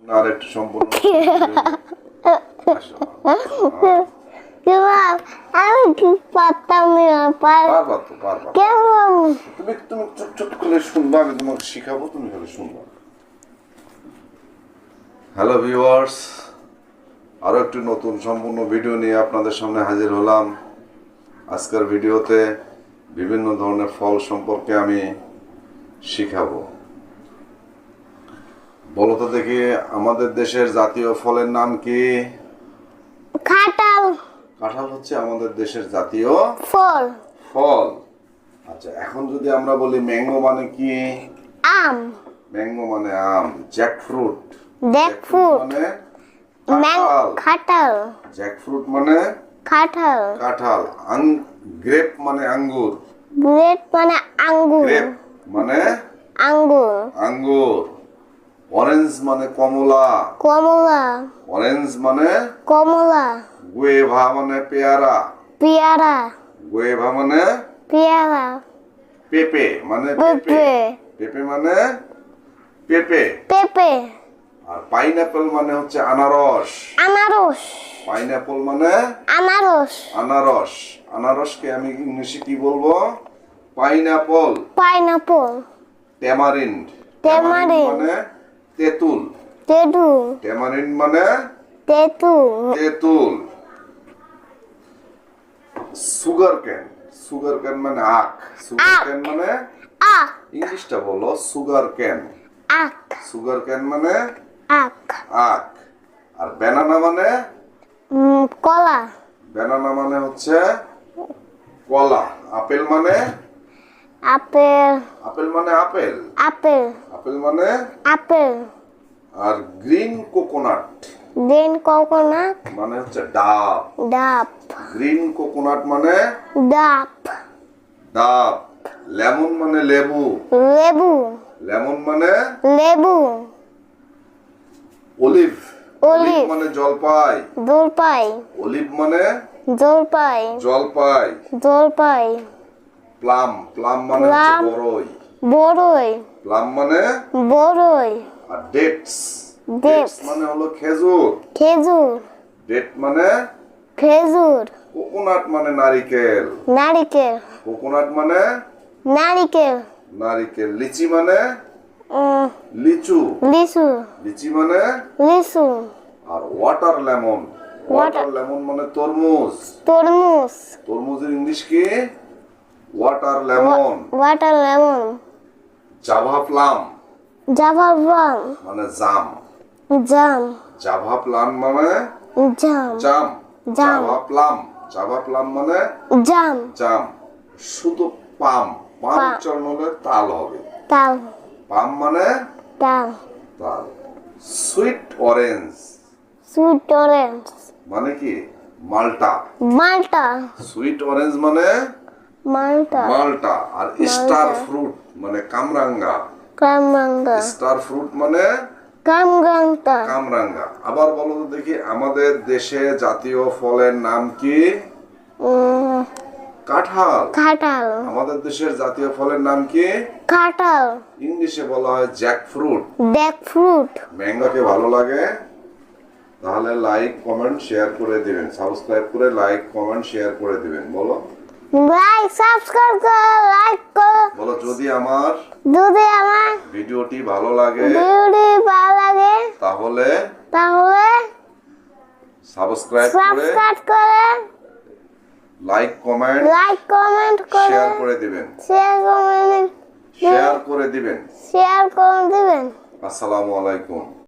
আর একটু সম্পূর্ণ আমি কি পারতাম না পারবা তো পারবা। কেমন তুমি তুমি চুপ চুপ করে শুনবা, আমি তোমাকে শিখাবো, তুমি খালি শুনবা। হ্যালো ভিউয়ার্স, আরো একটি নতুন সম্পূর্ণ ভিডিও নিয়ে আপনাদের সামনে হাজির হলাম। আজকের ভিডিওতে বিভিন্ন ধরনের ফল সম্পর্কে আমি শিখাবো। বলো তো দেখি, আমাদের দেশের জাতীয় ফলের নাম কি? কাঁঠাল কাঁঠাল হচ্ছে আমাদের দেশের জাতীয় ফল ফল। আচ্ছা, এখন যদি আমরা বলি ম্যাঙ্গো মানে কি? আম ম্যাঙ্গো মানে আম। জ্যাকফ্রুট জ্যাকফ্রুট মানে কাঁঠাল। কাঁঠাল জ্যাকফ্রুট মানে কাঁঠাল কাঁঠাল। গ্রেপ মানে আঙ্গুর। গ্রেপ মানে আঙ্গুর গ্রেপ মানে আঙ্গুর আঙ্গুর। অরেঞ্জ মানে কমলা। কমলা অরেঞ্জ মানে কমলা গুয়েভা মানে পেয়ারা। পেয়ারা গুয়েভা মানে পেয়ারা পেঁপে মানে পেঁপে। পেঁপে মানে পেঁপে। পেঁপে আর পাইনাপেল মানে হচ্ছে আনারস। আনারস পাইনাপল মানে আনারস আনারস। আনারসকে আমি ইংলিশে কি বলবো? পাইনাপল। Pineapple tamarind. ট্যামারিন্ড মানে তেঁতুল। তেঁতুল ট্যামারিন্ড মানে তেঁতুল তেঁতুল। Sugar cane. সুগার ক্যান মানে আখ। সুগার ক্যান মানে আখ ইংলিশটা বলো। Sugar cane. আখ সুগার ক্যান মানে আখ আখ। আর ব্যানানা মানে কলা ব্যানানা মানে হচ্ছে কলা। আপেল মানে আপেল আপেল মানে আপেল। আপেল আপেল মানে আপেল আর গ্রিন কোকোনাট গ্রিন কোকোনাট মানে হচ্ছে ডাব। ডাব গ্রিন কোকোনাট মানে ডাব ডাব। লেমন মানে লেবু। লেবু লেমন মানে লেবু অলিভ। অলিভ মানে জলপাই। জলপাই অলিভ মানে জলপাই জলপাই। জলপাই প্লাম। প্লাম মানে হচ্ছে প্লাম। বড়ই। বড়ই প্লাম মানে বড়ই আর ডেটস। ডেটস মানে হলো খেজুর। খেজুর ডেট মানে খেজুর কোকোনাট মানে নারিকেল। নারিকেল কোকোনাট মানে নারিকেল নারিকেল। লিচি মানে উম, লিচু। লিচু লিচি মানে লিচু আর ওয়াটার লেমন। ওয়াটার লেমন মানে তরমুজ। তরমুজ তরমুজের ইংলিশ কি? Water lemon. Water lemon java plum java plum মানে জাম। জাম জাভা প্লাম মানে জাম জাম। জাম। Java plum. জাভা প্লাম মানে জাম জাম। শুধু পাম। পাম পাম। উচ্চারণ হলে তাল হবে। তাল পাম মানে তাল তাল। সুইট অরেঞ্জ সুইট অরেঞ্জ মানে কি? মাল্টা। মাল্টা সুইট অরেঞ্জ মানে মাল্টা মাল্টা। আর স্টার ফ্রুট মানে কামরাঙ্গা। কামরাঙ্গা স্টার ফ্রুট মানে কামরাঙ্গা কামরাঙ্গা। আবার বলো তো দেখি, আমাদের দেশে জাতীয় ফলের নাম কি? কাঁঠাল। কাঁঠাল আমাদের দেশের জাতীয় ফলের নাম কি? কাঁঠাল ইংলিশে বলা হয় জ্যাকফ্রুট। জ্যাকফ্রুট ম্যাঙ্গোকে ভালো লাগে তাহলে লাইক কমেন্ট শেয়ার করে দিবেন। সাবস্ক্রাইব করে লাইক কমেন্ট শেয়ার করে দিবেন। বলো লাইক সাবস্ক্রাইব করো লাইক করো বলো যদি আমার ভিডিওটি ভালো লাগে ভিডিওটি ভালো লাগে তাহলে তাহলে সাবস্ক্রাইব করে লাইক কমেন্ট করে শেয়ার করে দিবেন। শেয়ার করে শেয়ার করে দিবেন। দিবেন আসসালামু আলাইকুম।